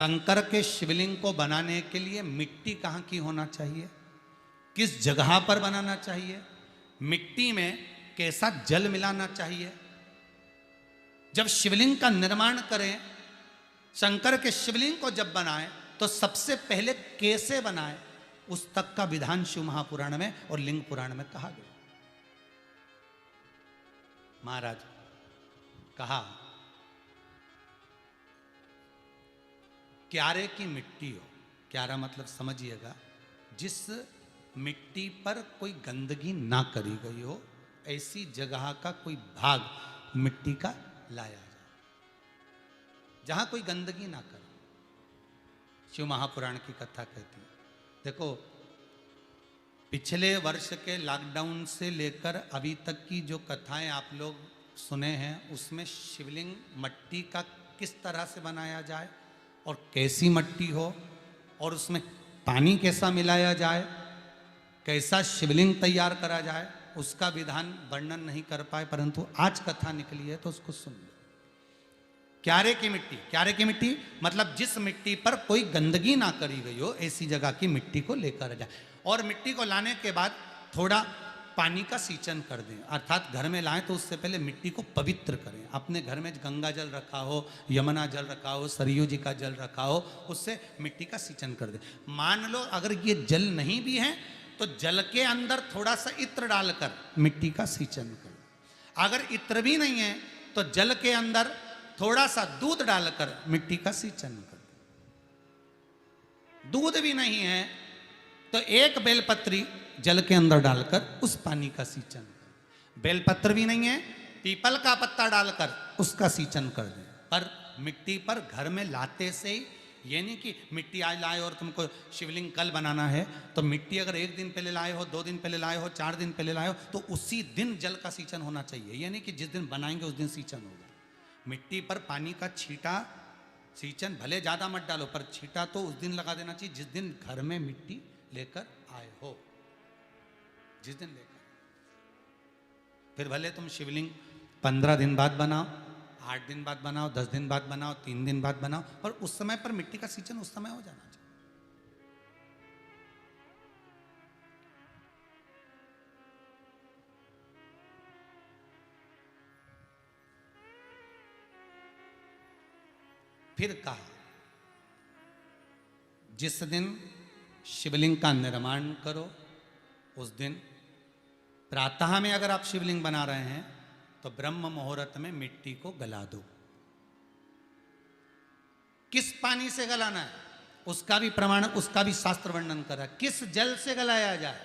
शंकर के शिवलिंग को बनाने के लिए मिट्टी कहाँ की होना चाहिए, किस जगह पर बनाना चाहिए, मिट्टी में कैसा जल मिलाना चाहिए। जब शिवलिंग का निर्माण करें, शंकर के शिवलिंग को जब बनाएं तो सबसे पहले कैसे बनाएं, उस तक का विधान शिव महापुराण में और लिंग पुराण में कहा गया। महाराज कहा क्यारे की मिट्टी हो, क्यारा मतलब समझिएगा जिस मिट्टी पर कोई गंदगी ना करी गई हो, ऐसी जगह का कोई भाग मिट्टी का लाया जाए जहां कोई गंदगी ना करे। शिव महापुराण की कथा कहती है। देखो, पिछले वर्ष के लॉकडाउन से लेकर अभी तक की जो कथाएं आप लोग सुने हैं, उसमें शिवलिंग मट्टी का किस तरह से बनाया जाए और कैसी मट्टी हो और उसमें पानी कैसा मिलाया जाए, कैसा शिवलिंग तैयार करा जाए, उसका विधान वर्णन नहीं कर पाए, परंतु आज कथा निकली है तो उसको सुन लो। क्यारे की मिट्टी, क्यारे की मिट्टी मतलब जिस मिट्टी पर कोई गंदगी ना करी गई हो, ऐसी जगह की मिट्टी को लेकर जाए और मिट्टी को लाने के बाद थोड़ा पानी का सींचन कर दें, अर्थात घर में लाएं तो उससे पहले मिट्टी को पवित्र करें। अपने घर में गंगा जल रखा हो, यमुना जल रखा हो, सरयू जी का जल रखा हो, उससे मिट्टी का सींचन कर दें। मान लो अगर ये जल नहीं भी है तो जल के अंदर थोड़ा सा इत्र डालकर मिट्टी का सींचन कर। अगर इत्र भी नहीं है तो जल के अंदर थोड़ा सा दूध डालकर मिट्टी का सींचन कर। दूध भी नहीं है तो एक बेलपत्री जल के अंदर डालकर उस पानी का सींचन कर। बेलपत्र भी नहीं है, पीपल का पत्ता डालकर उसका सींचन कर दें। पर मिट्टी पर घर में लाते से ही, ये नहीं कि मिट्टी आज लाए और तुमको शिवलिंग कल बनाना है, तो मिट्टी अगर एक दिन पहले लाए हो, 2 दिन पहले लाए हो, 4 दिन पहले लाए हो, तो उसी दिन जल का सींचन होना चाहिए। ये नहीं कि जिस दिन बनाएंगे उस दिन सींचन होगा। मिट्टी पर पानी का छींटा, सींचन भले ज़्यादा मत डालो, पर छींटा तो उस दिन लगा देना चाहिए जिस दिन घर में मिट्टी लेकर आए हो, जिस दिन लेकर। फिर भले तुम शिवलिंग 15 दिन बाद बनाओ, 8 दिन बाद बनाओ, 10 दिन बाद बनाओ, 3 दिन बाद बनाओ, पर उस समय पर मिट्टी का सींचन उस समय हो जाना चाहिए। फिर कहा जिस दिन शिवलिंग का निर्माण करो उस दिन प्रातः में अगर आप शिवलिंग बना रहे हैं तो ब्रह्म मुहूर्त में मिट्टी को गला दो। किस पानी से गलाना है उसका भी प्रमाण, उसका भी शास्त्र वर्णन करा। किस जल से गलाया जाए,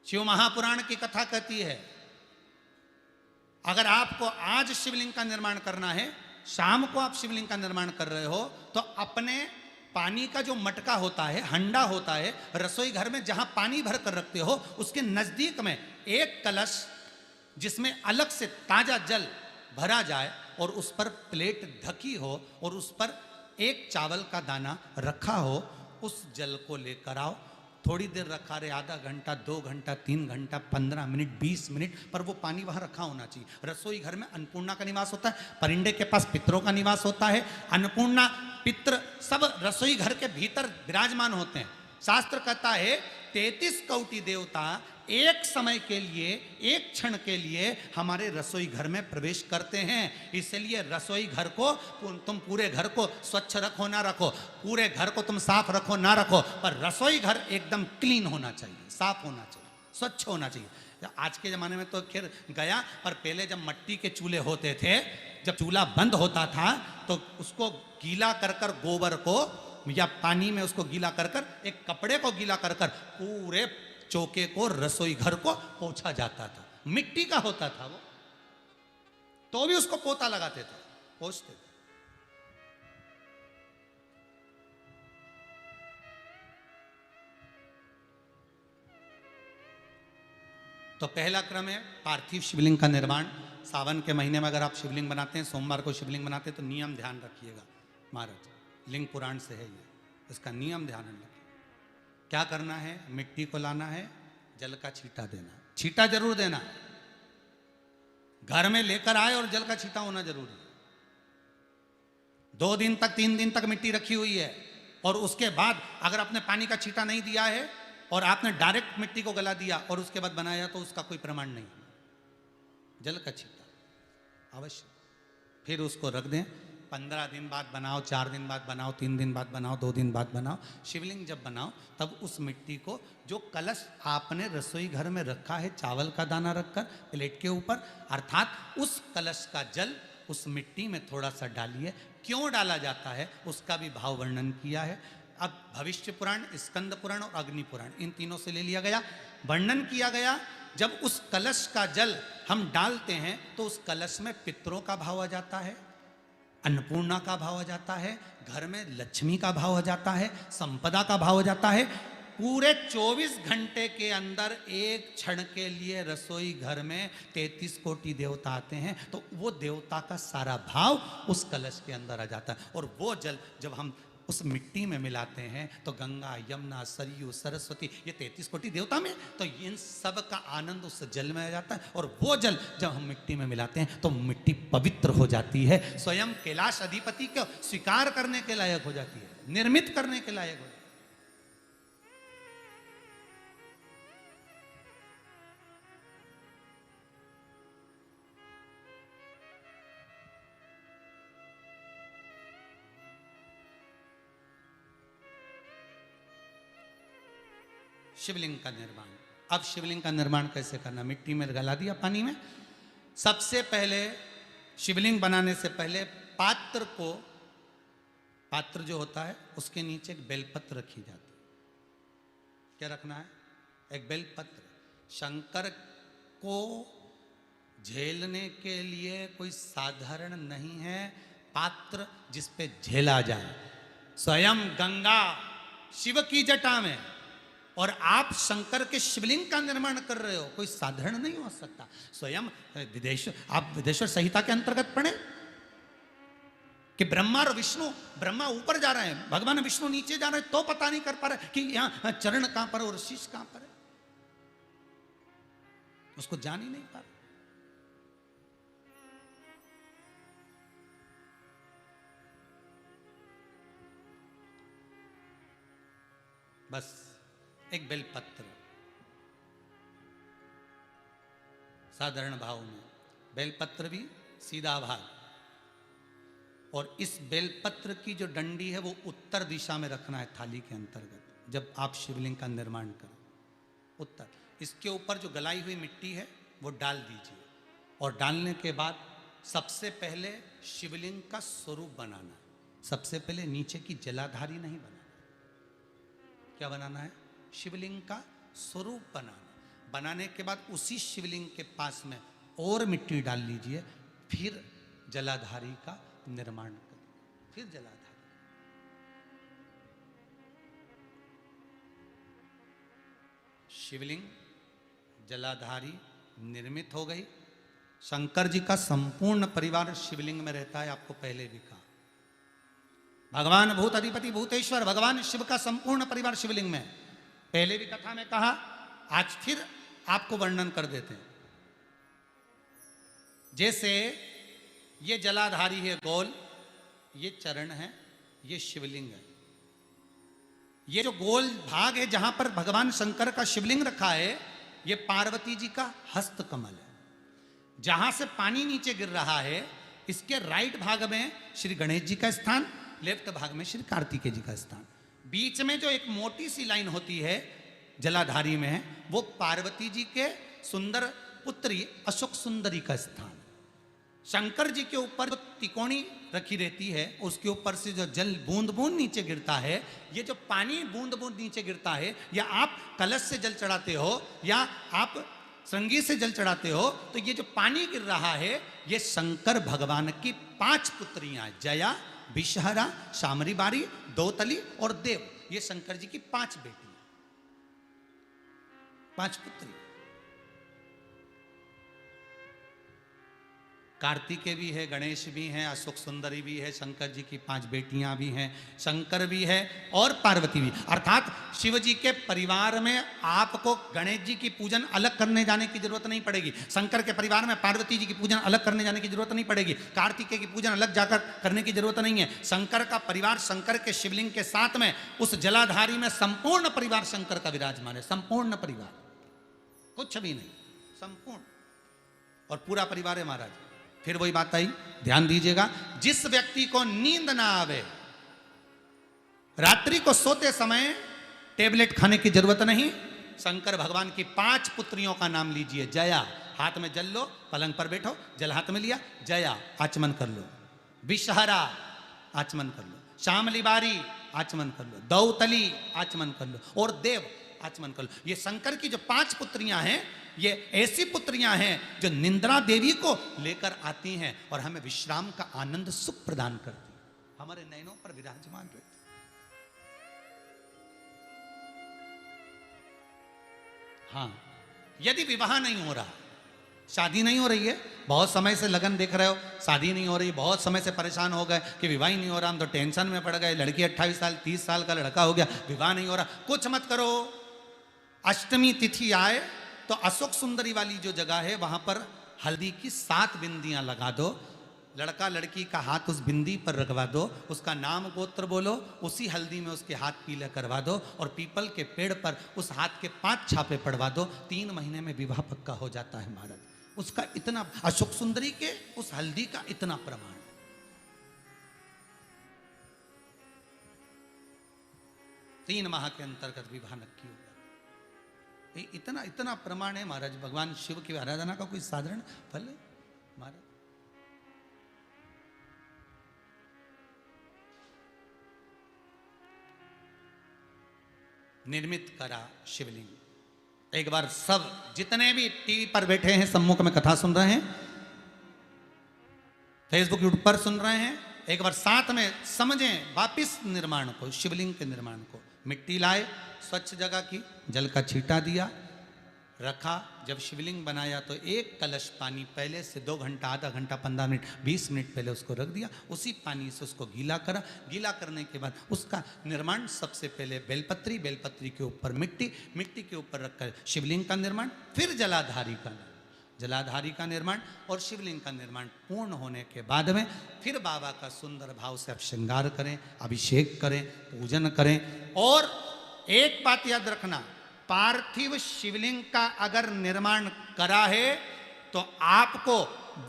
शिव महापुराण की कथा कहती है अगर आपको आज शिवलिंग का निर्माण करना है, शाम को आप शिवलिंग का निर्माण कर रहे हो, तो अपने पानी का जो मटका होता है, हंडा होता है, रसोई घर में जहां पानी भर कर रखते हो, उसके नजदीक में एक कलश जिसमें अलग से ताजा जल भरा जाए और उस पर प्लेट ढकी हो और उस पर एक चावल का दाना रखा हो, उस जल को लेकर आओ। थोड़ी देर रखा रहे, आधा घंटा, 2 घंटा, 3 घंटा, 15 मिनट, 20 मिनट, पर वो पानी वहां रखा होना चाहिए। रसोई घर में अन्नपूर्णा का निवास होता है, परिंदे के पास पितरों का निवास होता है। अन्नपूर्णा, पित्र सब रसोई घर के भीतर विराजमान होते हैं। शास्त्र कहता है 33 कोटि देवता एक समय के लिए, एक क्षण के लिए हमारे रसोई घर में प्रवेश करते हैं। इसलिए रसोई घर को तुम पूरे घर को स्वच्छ रखो ना रखो, पूरे घर को तुम साफ रखो ना रखो, पर रसोई घर एकदम क्लीन होना चाहिए, साफ होना चाहिए, स्वच्छ होना चाहिए। आज के ज़माने में तो खैर गया, पर पहले जब मट्टी के चूल्हे होते थे, जब चूल्हा बंद होता था तो उसको गीला कर कर, गोबर को या पानी में उसको गीला कर कर, एक कपड़े को गीला कर कर पूरे चौके को, रसोई घर को पोंछा जाता था। मिट्टी का होता था वो, तो भी उसको पोता लगाते थे, पोंछते थे। तो पहला क्रम है पार्थिव शिवलिंग का निर्माण। सावन के महीने में अगर आप शिवलिंग बनाते हैं, सोमवार को शिवलिंग बनाते हैं, तो नियम ध्यान रखिएगा महाराज, लिंग पुराण से है ये, इसका नियम ध्यान रखिए। क्या करना है, मिट्टी को लाना है, जल का छींटा देना, छींटा जरूर देना, घर में लेकर आए और जल का छींटा होना जरूरी है। 2 दिन तक 3 दिन तक मिट्टी रखी हुई है, और उसके बाद अगर आपने पानी का छींटा नहीं दिया है और आपने डायरेक्ट मिट्टी को गला दिया और उसके बाद बनाया, तो उसका कोई प्रमाण नहीं। जल का छींटा अवश्य। फिर उसको रख दें, 15 दिन बाद बनाओ, 4 दिन बाद बनाओ, 3 दिन बाद बनाओ, 2 दिन बाद बनाओ। शिवलिंग जब बनाओ तब उस मिट्टी को, जो कलश आपने रसोई घर में रखा है चावल का दाना रखकर प्लेट के ऊपर, अर्थात उस कलश का जल उस मिट्टी में थोड़ा सा डालिए। क्यों डाला जाता है उसका भी भाव वर्णन किया है। अब भविष्य पुराण, स्कंद पुराण और अग्नि पुराण, इन तीनों से ले लिया गया। वर्णन किया गया, जब उस कलश का जल हम डालते हैं तो उस कलश में पितरों का भाव आ जाता है, अन्नपूर्णा का भाव आ जाता है, घर में लक्ष्मी का भाव आ जाता है, संपदा का भाव आ जाता है। पूरे 24 घंटे के अंदर एक क्षण के लिए रसोई घर में 33 कोटि देवता आते हैं, तो वो देवता का सारा भाव उस कलश के अंदर आ जाता है। और वो जल जब हम उस मिट्टी में मिलाते हैं तो गंगा, यमुना, सरयू, सरस्वती, ये 33 कोटि देवता में, तो इन सब का आनंद उस जल में आ जाता है। और वो जल जब हम मिट्टी में मिलाते हैं तो मिट्टी पवित्र हो जाती है, स्वयं कैलाश अधिपति को स्वीकार करने के लायक हो जाती है, निर्मित करने के लायक हो जाती है। शिवलिंग का निर्माण। अब शिवलिंग का निर्माण कैसे करना? मिट्टी में गला दिया पानी में। सबसे पहले शिवलिंग बनाने से पहले पात्र को, पात्र जो होता है उसके नीचे एक बेलपत्र रखी जाती है। क्या रखना है? एक बेलपत्र। शंकर को झेलने के लिए कोई साधारण नहीं है पात्र जिस पे झेला जाए। स्वयं गंगा शिव की जटा में, और आप शंकर के शिवलिंग का निर्माण कर रहे हो, कोई साधारण नहीं हो सकता। स्वयं आप विदेश्वर संहिता के अंतर्गत पढ़े कि ब्रह्मा और विष्णु, ब्रह्मा ऊपर जा रहे हैं, भगवान विष्णु नीचे जा रहे हैं, तो पता नहीं कर पा रहे कि यहां चरण कहां पर और शीश कहां पर है, उसको जान ही नहीं पा रहे। बस एक बेलपत्र, साधारण भाव में बेलपत्र भी सीधा भाग, और इस बेलपत्र की जो डंडी है वो उत्तर दिशा में रखना है थाली के अंतर्गत। जब आप शिवलिंग का निर्माण करें, उत्तर, इसके ऊपर जो गलाई हुई मिट्टी है वो डाल दीजिए, और डालने के बाद सबसे पहले शिवलिंग का स्वरूप बनाना है। सबसे पहले नीचे की जलाधारी नहीं बनाना, क्या बनाना है? शिवलिंग का स्वरूप बनाना। बनाने के बाद उसी शिवलिंग के पास में और मिट्टी डाल लीजिए, फिर जलाधारी का निर्माण करिए। फिर जलाधारी, शिवलिंग जलाधारी निर्मित हो गई। शंकर जी का संपूर्ण परिवार शिवलिंग में रहता है, आपको पहले भी कहा। भगवान भूत अधिपति भूतेश्वर, भगवान शिव का संपूर्ण परिवार शिवलिंग में, पहले भी कथा में कहा, आज फिर आपको वर्णन कर देते हैं। जैसे ये जलाधारी है गोल, ये चरण है, ये शिवलिंग है। ये जो गोल भाग है जहां पर भगवान शंकर का शिवलिंग रखा है, ये पार्वती जी का हस्त कमल है। जहां से पानी नीचे गिर रहा है, इसके राइट भाग में श्री गणेश जी का स्थान, लेफ्ट भाग में श्री कार्तिकेय जी का स्थान। बीच में जो एक मोटी सी लाइन होती है जलाधारी में, वो पार्वती जी के सुंदर पुत्री अशोक सुंदरी का स्थान। शंकर जी के ऊपर जो तिकोनी रखी रहती है, उसके ऊपर से जो जल बूंद बूंद नीचे गिरता है, ये जो पानी बूंद बूंद नीचे गिरता है, या आप कलश से जल चढ़ाते हो या आप श्रृंगी से जल चढ़ाते हो, तो ये जो पानी गिर रहा है, ये शंकर भगवान की 5 पुत्रियां, जया, विषहरा, शामरी बारी, दोतली और देव, ये शंकर जी की 5 बेटी, 5 पुत्री। कार्तिकेय भी है, गणेश भी हैं, अशोक सुंदरी भी है, शंकर जी की 5 बेटियां भी हैं, शंकर भी है और पार्वती भी। अर्थात शिव जी के परिवार में आपको गणेश जी की पूजन अलग करने जाने की जरूरत नहीं पड़ेगी, शंकर के परिवार में पार्वती जी की पूजन अलग करने जाने की जरूरत नहीं पड़ेगी, कार्तिकेय की पूजन अलग जाकर करने की जरूरत नहीं है। शंकर का परिवार शंकर के शिवलिंग के साथ में उस जलाधारी में संपूर्ण परिवार शंकर का विराजमान है, संपूर्ण परिवार, कुछ भी नहीं, संपूर्ण और पूरा परिवार है महाराज। फिर वही बात आई, ध्यान दीजिएगा, जिस व्यक्ति को नींद ना आवे, रात्रि को सोते समय टेबलेट खाने की जरूरत नहीं, शंकर भगवान की 5 पुत्रियों का नाम लीजिए। जया, हाथ में जल लो, पलंग पर बैठो, जल हाथ में लिया, जया आचमन कर लो, विषहरा आचमन कर लो, शामली बारी आचमन कर लो, दौतली आचमन कर लो और देव आचमन कर लो। ये शंकर की जो 5 पुत्रियां हैं, ये ऐसी पुत्रियां हैं जो निंद्रा देवी को लेकर आती हैं और हमें विश्राम का आनंद सुख प्रदान करती हैं, हमारे नयनों पर विराजमान रहती। हाँ, यदि विवाह नहीं हो रहा, शादी नहीं हो रही है, बहुत समय से लगन देख रहे हो, शादी नहीं हो रही, बहुत समय से परेशान हो गए कि विवाह ही नहीं हो रहा, हम तो टेंशन में पड़ गए, लड़की 28 साल 30 साल का लड़का हो गया, विवाह नहीं हो रहा, कुछ मत करो। अष्टमी तिथि आए तो अशोक सुंदरी वाली जो जगह है वहां पर हल्दी की 7 बिंदियां लगा दो, लड़का लड़की का हाथ उस बिंदी पर रखवा दो, उसका नाम गोत्र बोलो, उसी हल्दी में उसके हाथ पीले करवा दो और पीपल के पेड़ पर उस हाथ के 5 छापे पड़वा दो, 3 महीने में विवाह पक्का हो जाता है महाराज। उसका इतना, अशोक सुंदरी के उस हल्दी का इतना प्रमाण, 3 माह के अंतर्गत विवाह नक्की होगा। इतना इतना प्रमाण है महाराज। भगवान शिव की आराधना का कोई साधारण फल है महाराज। निर्मित करा शिवलिंग। एक बार सब जितने भी टीवी पर बैठे हैं, सम्मुख में कथा सुन रहे हैं, फेसबुक यूट्यूब पर सुन रहे हैं, एक बार साथ में समझें वापिस निर्माण को, शिवलिंग के निर्माण को। मिट्टी लाए, स्वच्छ जगह की, जल का छींटा दिया, रखा। जब शिवलिंग बनाया तो 1 कलश पानी पहले से 2 घंटा, आधा घंटा, 15 मिनट, 20 मिनट पहले उसको रख दिया, उसी पानी से उसको गीला करा। गीला करने के बाद उसका निर्माण सबसे पहले बेलपत्री, बेलपत्री के ऊपर मिट्टी, मिट्टी के ऊपर रखकर शिवलिंग का निर्माण, फिर जलाधारी का, जलाधारी का निर्माण और शिवलिंग का निर्माण पूर्ण होने के बाद में फिर बाबा का सुंदर भाव से आप श्रृंगार करें, अभिषेक करें, पूजन करें। और एक बात याद रखना, पार्थिव शिवलिंग का अगर निर्माण करा है तो आपको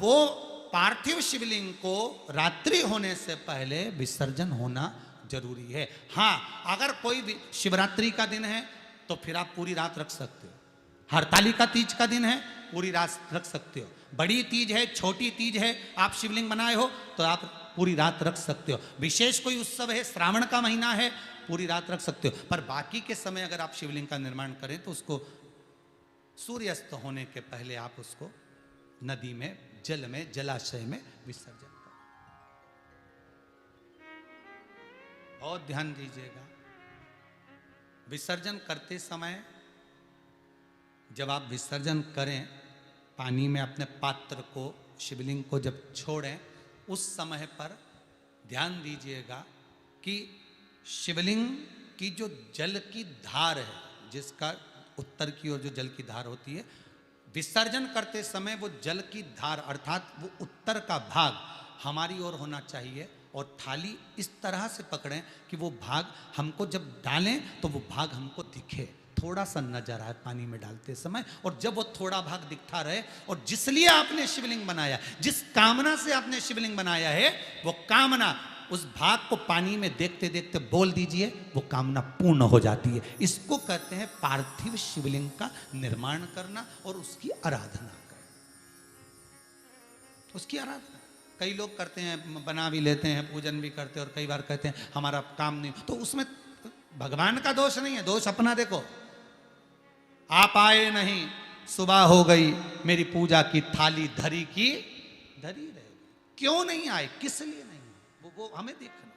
वो पार्थिव शिवलिंग को रात्रि होने से पहले विसर्जन होना जरूरी है। हाँ, अगर कोई भी शिवरात्रि का दिन है तो फिर आप पूरी रात रख सकते हो, हरतालिका तीज का दिन है पूरी रात रख सकते हो, बड़ी तीज है, छोटी तीज है, आप शिवलिंग बनाए हो तो आप पूरी रात रख सकते हो, विशेष कोई उत्सव है, श्रावण का महीना है, पूरी रात रख सकते हो। पर बाकी के समय अगर आप शिवलिंग का निर्माण करें तो उसको सूर्यास्त होने के पहले आप उसको नदी में, जल में, जलाशय में विसर्जन करें। बहुत ध्यान दीजिएगा, विसर्जन करते समय जब आप विसर्जन करें, पानी में अपने पात्र को, शिवलिंग को जब छोड़ें, उस समय पर ध्यान दीजिएगा कि शिवलिंग की जो जल की धार है, जिसका उत्तर की ओर जो जल की धार होती है, विसर्जन करते समय वो जल की धार अर्थात वो उत्तर का भाग हमारी ओर होना चाहिए और थाली इस तरह से पकड़ें कि वो भाग हमको जब डालें तो वो भाग हमको दिखे, थोड़ा सा नजर आए पानी में डालते समय। और जब वो थोड़ा भाग दिखता रहे, और जिस लिए आपने शिवलिंग बनाया, जिस कामना से आपने शिवलिंग बनाया है, वो कामना उस भाग को पानी में देखते देखते बोल दीजिए, वो कामना पूर्ण हो जाती है। इसको कहते हैं पार्थिव शिवलिंग का निर्माण करना और उसकी आराधना करना, उसकी आराधना। कई लोग करते हैं, बना भी लेते हैं, पूजन भी करते हैं, और कई बार कहते हैं हमारा काम नहीं, तो उसमें भगवान का दोष नहीं है, दोष अपना। देखो, आप आए नहीं, सुबह हो गई, मेरी पूजा की थाली धरी की धरी रह गई। क्यों नहीं आए, किस लिए नहीं, वो हमें देखना।